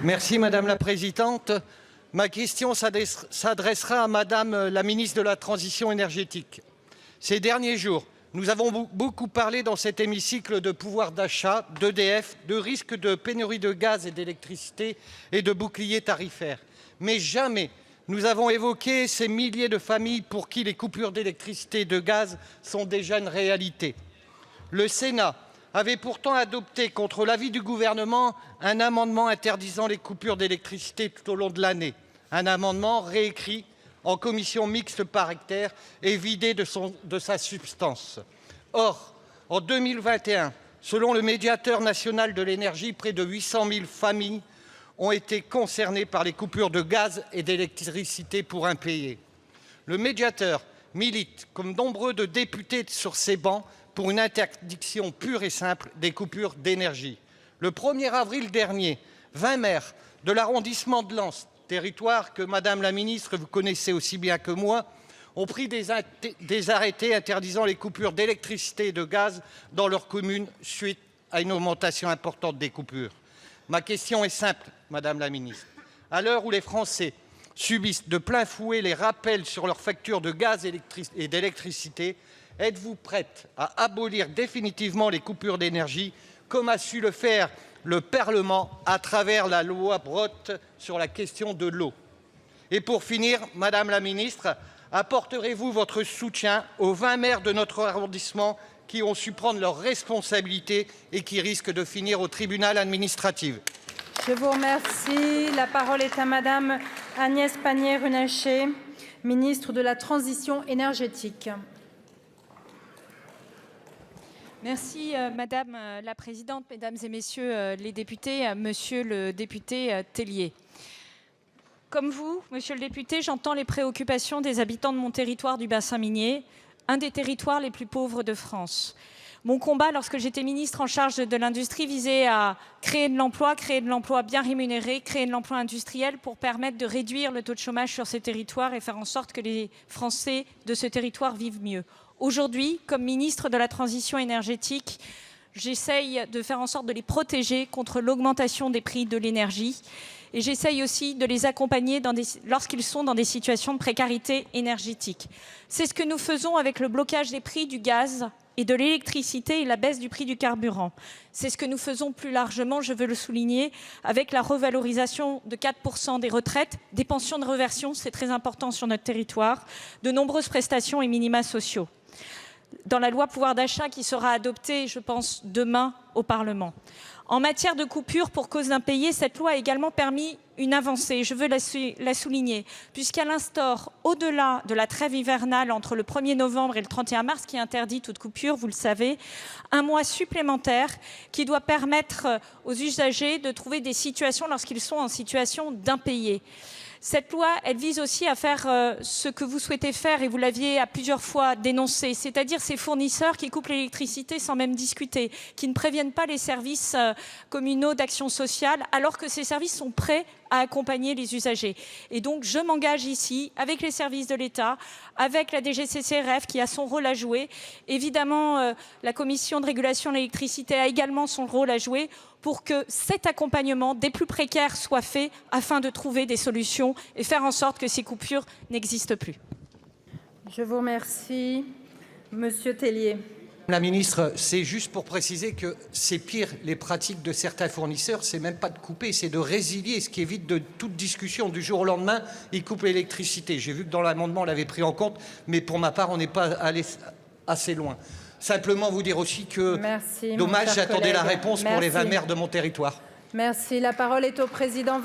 Merci Madame la Présidente. Ma question s'adressera à Madame la Ministre de la Transition énergétique. Ces derniers jours, nous avons beaucoup parlé dans cet hémicycle de pouvoir d'achat, d'EDF, de risque de pénurie de gaz et d'électricité et de bouclier tarifaire. Mais jamais nous avons évoqué ces milliers de familles pour qui les coupures d'électricité et de gaz sont déjà une réalité. Le Sénat avait pourtant adopté, contre l'avis du gouvernement, un amendement interdisant les coupures d'électricité tout au long de l'année. Un amendement réécrit en commission mixte paritaire et vidé de sa substance. Or, en 2021, selon le médiateur national de l'énergie, près de 800 000 familles ont été concernées par les coupures de gaz et d'électricité pour impayés. Le médiateur milite, comme nombreux de députés sur ces bancs, pour une interdiction pure et simple des coupures d'énergie. Le 1er avril dernier, 20 maires de l'arrondissement de Lens, territoire que Madame la Ministre, vous connaissez aussi bien que moi, ont pris des arrêtés interdisant les coupures d'électricité et de gaz dans leur commune suite à une augmentation importante des coupures. Ma question est simple, Madame la Ministre. À l'heure où les Français subissent de plein fouet les rappels sur leurs factures de gaz et d'électricité, êtes-vous prête à abolir définitivement les coupures d'énergie, comme a su le faire le Parlement à travers la loi Brottes sur la question de l'eau? Et pour finir, Madame la Ministre, apporterez-vous votre soutien aux 20 maires de notre arrondissement qui ont su prendre leurs responsabilités et qui risquent de finir au tribunal administratif? Je vous remercie. La parole est à Madame Agnès Pannier-Runacher, ministre de la Transition énergétique. Merci Madame la Présidente, Mesdames et Messieurs les députés, Monsieur le député Tellier. Comme vous, Monsieur le député, j'entends les préoccupations des habitants de mon territoire du bassin minier, un des territoires les plus pauvres de France. Mon combat, lorsque j'étais ministre en charge de l'industrie, visait à créer de l'emploi bien rémunéré, créer de l'emploi industriel pour permettre de réduire le taux de chômage sur ces territoires et faire en sorte que les Français de ce territoire vivent mieux. Aujourd'hui, comme ministre de la Transition énergétique, j'essaye de faire en sorte de les protéger contre l'augmentation des prix de l'énergie et j'essaye aussi de les accompagner lorsqu'ils sont dans des situations de précarité énergétique. C'est ce que nous faisons avec le blocage des prix du gaz et de l'électricité et la baisse du prix du carburant. C'est ce que nous faisons plus largement, je veux le souligner, avec la revalorisation de 4% des retraites, des pensions de réversion, c'est très important sur notre territoire, de nombreuses prestations et minima sociaux. Dans la loi pouvoir d'achat qui sera adoptée, je pense, demain au Parlement. En matière de coupure pour cause d'impayé, cette loi a également permis une avancée, je veux la souligner, puisqu'elle instaure, au-delà de la trêve hivernale entre le 1er novembre et le 31 mars, qui interdit toute coupure, vous le savez, un mois supplémentaire qui doit permettre aux usagers de trouver des situations lorsqu'ils sont en situation d'impayé. Cette loi, elle vise aussi à faire ce que vous souhaitez faire et vous l'aviez à plusieurs fois dénoncé, c'est-à-dire ces fournisseurs qui coupent l'électricité sans même discuter, qui ne préviennent pas les services communaux d'action sociale alors que ces services sont prêts à accompagner les usagers. Et donc, je m'engage ici, avec les services de l'État, avec la DGCCRF qui a son rôle à jouer. Évidemment, la Commission de régulation de l'électricité a également son rôle à jouer pour que cet accompagnement des plus précaires soit fait afin de trouver des solutions et faire en sorte que ces coupures n'existent plus. Je vous remercie. Monsieur Tellier. La ministre, c'est juste pour préciser que c'est pire les pratiques de certains fournisseurs, c'est même pas de couper, c'est de résilier, ce qui évite de toute discussion. Du jour au lendemain, ils coupent l'électricité. J'ai vu que dans l'amendement, on l'avait pris en compte, mais pour ma part, on n'est pas allé assez loin. Simplement vous dire aussi que, merci, dommage, j'attendais la réponse merci. Pour les 20 maires de mon territoire. Merci. La parole est au président